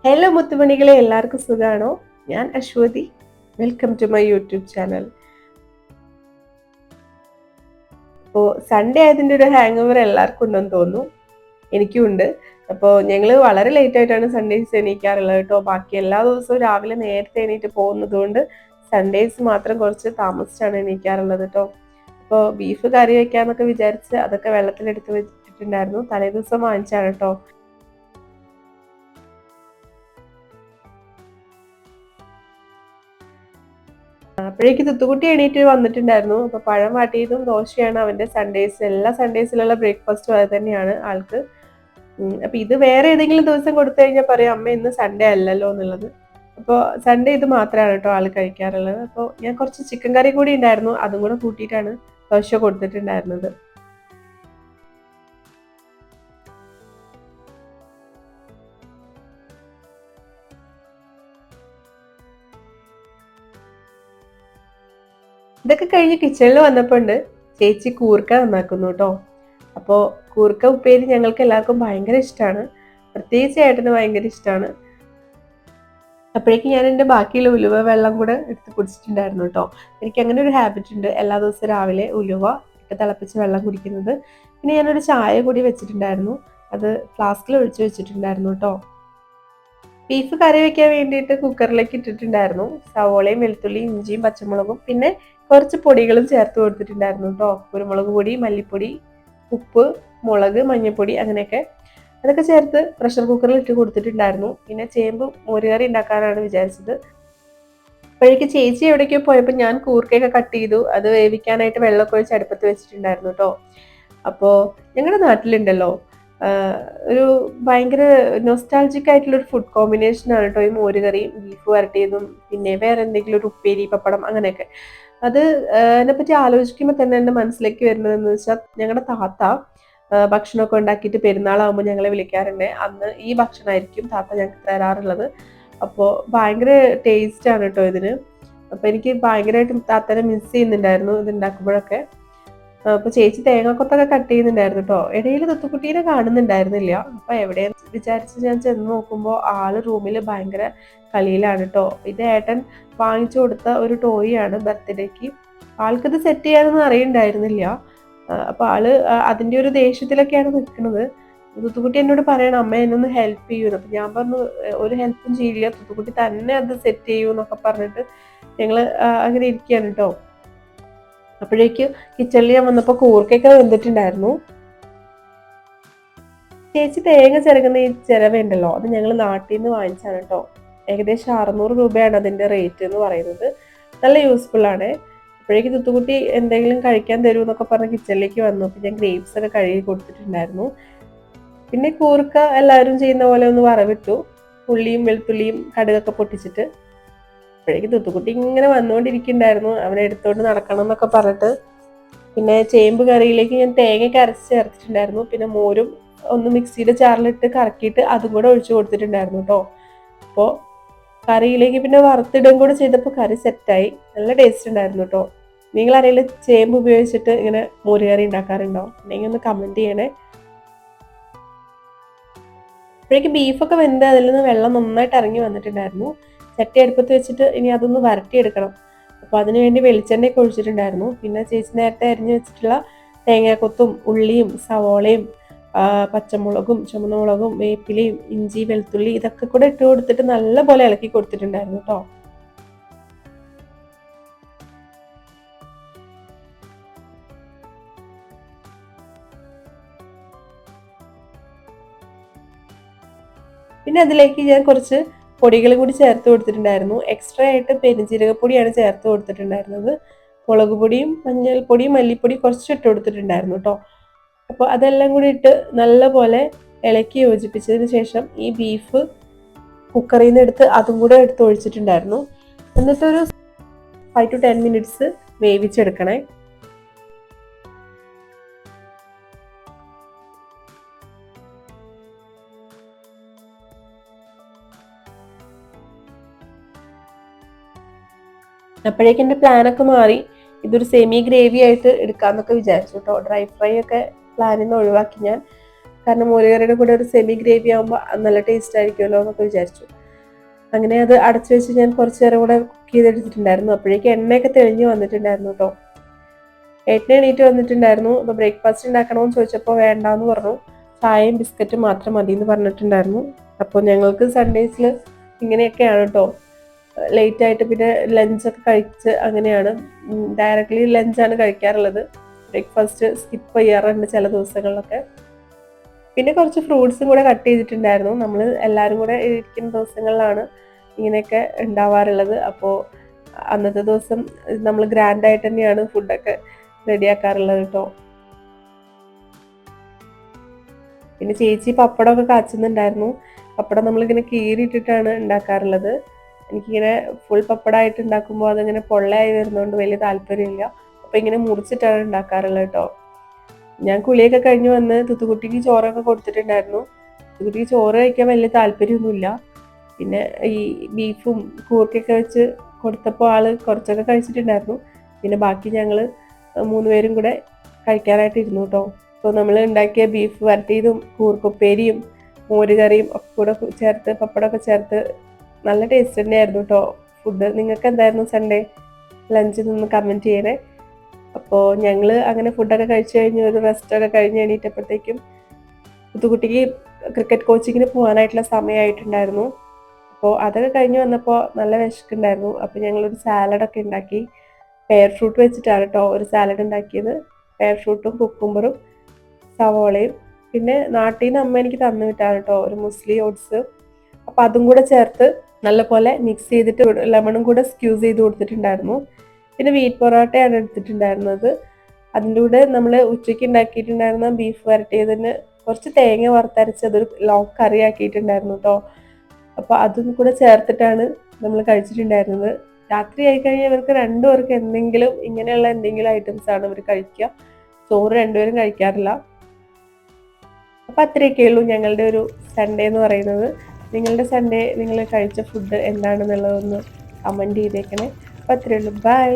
Hello മുത്തുമണികളെ, എല്ലാവർക്കും സുഖാണോ? ഞാൻ Aswathy. Welcome to my YouTube channel. അപ്പോൾ സൺഡേ ആയതിൻ്റെ ഒരു ഹാങ് ഓവർ എല്ലാവർക്കും ഉണ്ടെന്ന് തോന്നുന്നു. എനിക്കും ഉണ്ട്. അപ്പോൾ ഞങ്ങൾ വളരെ ലേറ്റ് ആയിട്ടാണ് സൺഡേസ് എണീക്കാറുള്ളത് കേട്ടോ. ബാക്കി എല്ലാ ദിവസവും രാവിലെ നേരത്തെ എണീറ്റ് പോകുന്നത് കൊണ്ട് സൺഡേസ് മാത്രം കുറച്ച് താമസിച്ചാണ് എണീക്കാറുള്ളത് കേട്ടോ. അപ്പോൾ ബീഫ് കറി വെക്കാന്നൊക്കെ വിചാരിച്ച് അതൊക്കെ വെള്ളത്തിലെടുത്ത് വെച്ചിട്ടുണ്ടായിരുന്നു. തലേ ദിവസം വാങ്ങിച്ചാണ് കേട്ടോ. അപ്പോഴേക്ക് തുത്തുകുട്ടി എണീറ്റ് വന്നിട്ടുണ്ടായിരുന്നു. അപ്പൊ പഴം വാട്ടിയതും ദോശയാണ് അവന്റെ സൺഡേസ്. എല്ലാ സൺഡേസിലുള്ള ബ്രേക്ക്ഫാസ്റ്റും അത് തന്നെയാണ് ആൾക്ക്. അപ്പൊ ഇത് വേറെ ഏതെങ്കിലും ദിവസം കൊടുത്തു കഴിഞ്ഞാൽ പറയും അമ്മ ഇന്ന് സൺഡേ അല്ലല്ലോ എന്നുള്ളത്. അപ്പോൾ സൺഡേ ഇത് മാത്രമാണ് കേട്ടോ ആൾ കഴിക്കാറുള്ളത്. അപ്പോൾ ഞാൻ കുറച്ച് ചിക്കൻ കറി കൂടി ഉണ്ടായിരുന്നു, അതും കൂടെ കൂട്ടിയിട്ടാണ് ദോശ കൊടുത്തിട്ടുണ്ടായിരുന്നത്. ഇതൊക്കെ കഴിഞ്ഞ് കിച്ചണിൽ വന്നപ്പോണ്ട് ചേച്ചി കൂർക്ക നന്നാക്കുന്നു കേട്ടോ. അപ്പോൾ കൂർക്ക ഉപ്പേരി ഞങ്ങൾക്ക് എല്ലാവർക്കും ഭയങ്കര ഇഷ്ടമാണ്, പ്രത്യേകിച്ച് ഏട്ടന് ഭയങ്കര ഇഷ്ടമാണ്. അപ്പോഴേക്കും ഞാൻ എൻ്റെ ബാക്കിയുള്ള ഉലുവ വെള്ളം കൂടെ എടുത്ത് കുടിച്ചിട്ടുണ്ടായിരുന്നു കേട്ടോ. എനിക്ക് അങ്ങനെ ഒരു ഹാബിറ്റ് ഉണ്ട്, എല്ലാ ദിവസവും രാവിലെ ഉലുവ ഇട്ട് തിളപ്പിച്ച് വെള്ളം കുടിക്കുന്നത്. പിന്നെ ഞാനൊരു ചായ കൂടി വെച്ചിട്ടുണ്ടായിരുന്നു, അത് ഫ്ലാസ്കിൽ ഒഴിച്ച് വെച്ചിട്ടുണ്ടായിരുന്നു കേട്ടോ. ബീഫ് കറി വെക്കാൻ വേണ്ടിയിട്ട് കുക്കറിലേക്ക് ഇട്ടിട്ടുണ്ടായിരുന്നു. സവോളയും വെളുത്തുള്ളിയും ഇഞ്ചിയും പച്ചമുളകും പിന്നെ കുറച്ച് പൊടികളും ചേർത്ത് കൊടുത്തിട്ടുണ്ടായിരുന്നു കേട്ടോ. കുരുമുളക് പൊടി, മല്ലിപ്പൊടി, ഉപ്പ്, മുളക്, മഞ്ഞൾപ്പൊടി അങ്ങനെയൊക്കെ അതൊക്കെ ചേർത്ത് പ്രഷർ കുക്കറിൽ ഇട്ട് കൊടുത്തിട്ടുണ്ടായിരുന്നു. പിന്നെ ചേമ്പ് മോരുകറി ഉണ്ടാക്കാനാണ് വിചാരിച്ചത്. അപ്പോഴേക്ക് ചേച്ചി എവിടേക്കോ പോയപ്പോൾ ഞാൻ കൂർക്കയൊക്കെ കട്ട് ചെയ്തു, അത് വേവിക്കാനായിട്ട് വെള്ളമൊക്കെ ഒഴിച്ച് അടുപ്പത്ത് വെച്ചിട്ടുണ്ടായിരുന്നു കേട്ടോ. അപ്പോൾ ഞങ്ങളുടെ നാട്ടിലുണ്ടല്ലോ ഒരു ഭയങ്കര നൊസ്റ്റാൾജിക് ആയിട്ടുള്ള ഒരു ഫുഡ് കോമ്പിനേഷൻ ആണ് കേട്ടോ ഈ മോരുകറിയും ബീഫ് വരട്ടിയതും പിന്നെ വേറെ എന്തെങ്കിലും ഒരു ഉപ്പേരി, പപ്പടം അങ്ങനെയൊക്കെ. അത് അതിനെപ്പറ്റി ആലോചിക്കുമ്പോൾ തന്നെ എൻ്റെ മനസ്സിലേക്ക് വരുന്നതെന്ന് വെച്ചാൽ ഞങ്ങളുടെ താത്ത ഭക്ഷണമൊക്കെ ഉണ്ടാക്കിയിട്ട് പെരുന്നാളാകുമ്പോൾ ഞങ്ങളെ വിളിക്കാറുണ്ട്. അന്ന് ഈ ഭക്ഷണമായിരിക്കും താത്ത ഞങ്ങൾക്ക് തരാറുള്ളത്. അപ്പോൾ ഭയങ്കര ടേസ്റ്റാണ് കേട്ടോ ഇതിന്. അപ്പോൾ എനിക്ക് ഭയങ്കരമായിട്ടും താത്തനെ മിസ് ചെയ്യുന്നുണ്ടായിരുന്നു ഇത് ഉണ്ടാക്കുമ്പോഴൊക്കെ. അപ്പൊ ചേച്ചി തേങ്ങാക്കൊത്തൊക്കെ കട്ട് ചെയ്യുന്നുണ്ടായിരുന്നു കേട്ടോ. ഇടയിൽ തുത്തുക്കുട്ടീനെ കാണുന്നുണ്ടായിരുന്നില്ല. അപ്പൊ എവിടെയെന്ന് വിചാരിച്ച് ഞാൻ ചെന്ന് നോക്കുമ്പോൾ ആള് റൂമിൽ ഭയങ്കര കളിയിലാണ് കേട്ടോ. ഇത് ഏട്ടൻ വാങ്ങിച്ചു കൊടുത്ത ഒരു ടോയ് ആണ് ബർത്ത്ഡേക്ക്. ആൾക്കിത് സെറ്റ് ചെയ്യാനൊന്നും അറിയണ്ടായിരുന്നില്ല. അപ്പൊ ആള് അതിന്റെ ഒരു ദേഷ്യത്തിലൊക്കെയാണ് നിൽക്കുന്നത്. തുത്തുക്കുട്ടി എന്നോട് പറയണം അമ്മ എന്നൊന്ന് ഹെൽപ്പ് ചെയ്യുന്നു. അപ്പൊ ഞാൻ പറഞ്ഞു ഒരു ഹെൽപ്പും ചെയ്യില്ല, തുത്തുക്കുട്ടി തന്നെ അത് സെറ്റ് ചെയ്യൂ എന്നൊക്കെ പറഞ്ഞിട്ട് ഞങ്ങള് അങ്ങനെ ഇരിക്കുകയാണ് കേട്ടോ. അപ്പോഴേക്ക് കിച്ചണിൽ ഞാൻ വന്നപ്പോൾ കൂർക്കയൊക്കെ വെന്തിട്ടുണ്ടായിരുന്നു. ചേച്ചി തേങ്ങ ചിരകുന്ന ഈ ചിരവയുണ്ടല്ലോ, അത് ഞങ്ങൾ നാട്ടിൽ നിന്ന് വാങ്ങിച്ചാണ് കേട്ടോ. ഏകദേശം 600 രൂപയാണ് അതിന്റെ റേറ്റ് എന്ന് പറയുന്നത്. നല്ല യൂസ്ഫുൾ ആണ്. അപ്പോഴേക്ക് തുത്തുകുട്ടി എന്തെങ്കിലും കഴിക്കാൻ തരൂ എന്നൊക്കെ പറഞ്ഞ് കിച്ചണിലേക്ക് വന്നു. അപ്പം ഞാൻ ഗ്രേപ്സ് ഒക്കെ കഴുകി കൊടുത്തിട്ടുണ്ടായിരുന്നു. പിന്നെ കൂർക്ക എല്ലാവരും ചെയ്യുന്ന പോലെ ഒന്ന് വറവിട്ടു, ഉള്ളിയും വെളുത്തുള്ളിയും കടുകൊക്കെ പൊട്ടിച്ചിട്ട്. അപ്പോഴേക്ക് തുത്തുക്കുട്ടി ഇങ്ങനെ വന്നുകൊണ്ടിരിക്കുന്നുണ്ടായിരുന്നു, അവനെ എടുത്തോണ്ട് നടക്കണം എന്നൊക്കെ പറഞ്ഞിട്ട്. പിന്നെ ചേമ്പ് കറിയിലേക്ക് ഞാൻ തേങ്ങയൊക്കെ അരച്ച് ചേർത്തിട്ടുണ്ടായിരുന്നു. പിന്നെ മോരും ഒന്ന് മിക്സിയുടെ ജാറിലിട്ട് കറക്കിയിട്ട് അതും കൂടെ ഒഴിച്ചു കൊടുത്തിട്ടുണ്ടായിരുന്നു കേട്ടോ. അപ്പോൾ കറിയിലേക്ക് പിന്നെ വറുത്തിടും കൂടെ ചെയ്തപ്പോൾ കറി സെറ്റായി, നല്ല ടേസ്റ്റ് ഉണ്ടായിരുന്നു കേട്ടോ. നിങ്ങൾ ആരെങ്കിലും ചേമ്പ് ഉപയോഗിച്ചിട്ട് ഇങ്ങനെ മോരുകറി ഉണ്ടാക്കാറുണ്ടോ? അല്ലെങ്കിൽ ഒന്ന് കമന്റ് ചെയ്യണേ. അപ്പോഴേക്ക് ബീഫൊക്കെ വെന്ത് അതിൽ നിന്ന് വെള്ളം നന്നായിട്ട് ഇറങ്ങി വന്നിട്ടുണ്ടായിരുന്നു. ചട്ടി അടുപ്പത്ത് വെച്ചിട്ട് ഇനി അതൊന്ന് വരട്ടിയെടുക്കണം. അപ്പോൾ അതിനുവേണ്ടി വെളിച്ചെണ്ണയൊക്കെ ഒഴിച്ചിട്ടുണ്ടായിരുന്നു. പിന്നെ ചേച്ചി നേരത്തെ അരിഞ്ഞു വെച്ചിട്ടുള്ള തേങ്ങാക്കൊത്തും ഉള്ളിയും സവോളയും പച്ചമുളകും ചുമന്ന മുളകും വേപ്പിലയും ഇഞ്ചി വെളുത്തുള്ളി ഇതൊക്കെ കൂടെ ഇട്ട് കൊടുത്തിട്ട് നല്ലപോലെ ഇളക്കി കൊടുത്തിട്ടുണ്ടായിരുന്നു കേട്ടോ. പിന്നെ അതിലേക്ക് ഞാൻ കുറച്ച് പൊടികൾ കൂടി ചേർത്ത് കൊടുത്തിട്ടുണ്ടായിരുന്നു. എക്സ്ട്രാ ആയിട്ട് പെരുംജീരകപ്പൊടിയാണ് ചേർത്ത് കൊടുത്തിട്ടുണ്ടായിരുന്നത്. മുളക് പൊടിയും മഞ്ഞൾപ്പൊടിയും മല്ലിപ്പൊടിയും കുറച്ച് ഇട്ട് കൊടുത്തിട്ടുണ്ടായിരുന്നു കേട്ടോ. അപ്പോൾ അതെല്ലാം കൂടി ഇട്ട് നല്ലപോലെ ഇളക്കി യോജിപ്പിച്ചതിന് ശേഷം ഈ ബീഫ് കുക്കറിൽ നിന്ന് എടുത്ത് അതും കൂടെ എടുത്ത് ഒഴിച്ചിട്ടുണ്ടായിരുന്നു. എന്നിട്ടൊരു 5 to 10 മിനിറ്റ്സ് വേവിച്ചെടുക്കണേ. അപ്പോഴേക്കും എൻ്റെ പ്ലാനൊക്കെ മാറി. ഇതൊരു സെമി ഗ്രേവി ആയിട്ട് എടുക്കാമെന്നൊക്കെ വിചാരിച്ചു കേട്ടോ. ഡ്രൈ ഫ്രൈ ഒക്കെ പ്ലാനിൽ നിന്ന് ഒഴിവാക്കി ഞാൻ. കാരണം മോരുകറിയുടെ കൂടെ ഒരു സെമി ഗ്രേവി ആകുമ്പോൾ നല്ല ടേസ്റ്റ് ആയിരിക്കുമല്ലോ എന്നൊക്കെ വിചാരിച്ചു. അങ്ങനെ അത് അടച്ചു വെച്ച് ഞാൻ കുറച്ച് നേരം കൂടെ കുക്ക് ചെയ്തെടുത്തിട്ടുണ്ടായിരുന്നു. അപ്പോഴേക്കും എണ്ണയൊക്കെ തെളിഞ്ഞ് വന്നിട്ടുണ്ടായിരുന്നു കേട്ടോ. ഏട്ടന് എണീറ്റ് വന്നിട്ടുണ്ടായിരുന്നു. അപ്പോൾ ബ്രേക്ക്ഫാസ്റ്റ് ഉണ്ടാക്കണമെന്ന് ചോദിച്ചപ്പോൾ വേണ്ടാന്ന് പറഞ്ഞു. ചായയും ബിസ്ക്കറ്റും മാത്രം മതി എന്ന് പറഞ്ഞിട്ടുണ്ടായിരുന്നു. അപ്പോൾ ഞങ്ങൾക്ക് സൺഡേസിൽ ഇങ്ങനെയൊക്കെയാണ് കേട്ടോ. ലേറ്റ് ആയിട്ട് പിന്നെ ലഞ്ചൊക്കെ കഴിച്ച് അങ്ങനെയാണ് ഡയറക്റ്റ്ലി ലഞ്ചാണ് കഴിക്കാറുള്ളത്. ബ്രേക്ക്ഫാസ്റ്റ് സ്കിപ്പ് ചെയ്യാറുണ്ട് ചില ദിവസങ്ങളിലൊക്കെ. പിന്നെ കുറച്ച് ഫ്രൂട്ട്സും കൂടെ കട്ട് ചെയ്തിട്ടുണ്ടായിരുന്നു. നമ്മൾ എല്ലാവരും കൂടെ ഇരിക്കുന്ന ദിവസങ്ങളിലാണ് ഇങ്ങനെയൊക്കെ ഉണ്ടാവാറുള്ളത്. അപ്പോൾ അന്നത്തെ ദിവസം നമ്മൾ ഗ്രാൻഡായിട്ട് തന്നെയാണ് ഫുഡൊക്കെ റെഡിയാക്കാറുള്ളത് കേട്ടോ. പിന്നെ ചേച്ചി പപ്പടമൊക്കെ കാച്ചുന്നുണ്ടായിരുന്നു. പപ്പടം നമ്മളിങ്ങനെ കീറിയിട്ടിട്ടാണ് ഉണ്ടാക്കാറുള്ളത്. എനിക്കിങ്ങനെ ഫുൾ പപ്പടമായിട്ട് ഉണ്ടാക്കുമ്പോൾ അതിങ്ങനെ പൊള്ളയായി വരുന്നതുകൊണ്ട് വലിയ താല്പര്യമില്ല. അപ്പോൾ ഇങ്ങനെ മുറിച്ചിട്ടാണ് ഉണ്ടാക്കാറുള്ളത് കേട്ടോ. ഞാൻ കുളിയൊക്കെ കഴിഞ്ഞ് വന്ന് തുത്തുകുട്ടിക്ക് ചോറൊക്കെ കൊടുത്തിട്ടുണ്ടായിരുന്നു. തുത്തുകുട്ടിക്ക് ചോറ് കഴിക്കാൻ വലിയ താല്പര്യമൊന്നുമില്ല. പിന്നെ ഈ ബീഫും കൂർക്കയൊക്കെ വെച്ച് കൊടുത്തപ്പോൾ ആള് കുറച്ചൊക്കെ കഴിച്ചിട്ടുണ്ടായിരുന്നു. പിന്നെ ബാക്കി ഞങ്ങൾ 3 പേരും കൂടെ കഴിക്കാനായിട്ട് ഇരുന്നു കേട്ടോ. അപ്പോൾ നമ്മൾ ഉണ്ടാക്കിയ ബീഫ് വരട്ടിയതും കൂർക്കുപ്പേരിയും മോരുകറിയും ഒക്കെ കൂടെ ചേർത്ത് പപ്പടമൊക്കെ ചേർത്ത് നല്ല ടേസ്റ്റ് തന്നെയായിരുന്നു കേട്ടോ ഫുഡ്. നിങ്ങൾക്ക് എന്തായിരുന്നു സൺഡേ ലഞ്ചിൽ നിന്ന് കമൻറ്റ് ചെയ്യണേ. അപ്പോൾ ഞങ്ങൾ അങ്ങനെ ഫുഡൊക്കെ കഴിച്ച് കഴിഞ്ഞ് ഒരു റെസ്റ്റൊക്കെ കഴിഞ്ഞ് എണീറ്റപ്പോഴത്തേക്കും കുട്ടിക്ക് ക്രിക്കറ്റ് കോച്ചിങ്ങിന് പോകാനായിട്ടുള്ള സമയമായിട്ടുണ്ടായിരുന്നു. അപ്പോൾ അതൊക്കെ കഴിഞ്ഞ് വന്നപ്പോൾ നല്ല വിശക്കുണ്ടായിരുന്നു. അപ്പോൾ ഞങ്ങളൊരു സാലഡൊക്കെ ഉണ്ടാക്കി. പെയർ ഫ്രൂട്ട് വെച്ചിട്ടാണ് കേട്ടോ ഒരു സാലഡ് ഉണ്ടാക്കിയത്. പെയർ ഫ്രൂട്ടും കുക്കുംബറും സവോളയും പിന്നെ നാട്ടിൽ നിന്ന് അമ്മ എനിക്ക് തന്നു വിട്ടാണ് കേട്ടോ ഒരു മുസ്ലി ഓട്സ്. അപ്പോൾ അതും കൂടെ ചേർത്ത് നല്ലപോലെ മിക്സ് ചെയ്തിട്ട് ലെമണും കൂടെ സ്ക്യൂസ് ചെയ്ത് കൊടുത്തിട്ടുണ്ടായിരുന്നു. പിന്നെ വീറ്റ് പൊറോട്ടയാണ് എടുത്തിട്ടുണ്ടായിരുന്നത്. അതിൻ്റെ കൂടെ നമ്മൾ ഉച്ചയ്ക്ക് ഉണ്ടാക്കിയിട്ടുണ്ടായിരുന്ന ബീഫ് വരട്ടിയതിന് കുറച്ച് തേങ്ങ വറുത്തരച്ച് അതൊരു ലോങ് കറി ആക്കിയിട്ടുണ്ടായിരുന്നു കേട്ടോ. അപ്പോൾ അതും കൂടെ ചേർത്തിട്ടാണ് നമ്മൾ കഴിച്ചിട്ടുണ്ടായിരുന്നത്. രാത്രി ആയിക്കഴിഞ്ഞാൽ ഇവർക്ക് 2 പേർക്ക് എന്തെങ്കിലും ഇങ്ങനെയുള്ള എന്തെങ്കിലും ഐറ്റംസാണ് ഇവർ കഴിക്കുക. ചോറ് 2 പേരും കഴിക്കാറില്ല. അപ്പോൾ അത്രയൊക്കെ ഉള്ളൂ ഞങ്ങളുടെ ഒരു സൺഡേ എന്ന് പറയുന്നത്. നിങ്ങളുടെ സൺഡേ നിങ്ങൾ കഴിച്ച ഫുഡ് എന്താണെന്നുള്ളതൊന്ന് കമൻറ്റ് ചെയ്തേക്കണേ. അപ്പോൾ അത്രയേ ഉള്ളൂ. ബൈ.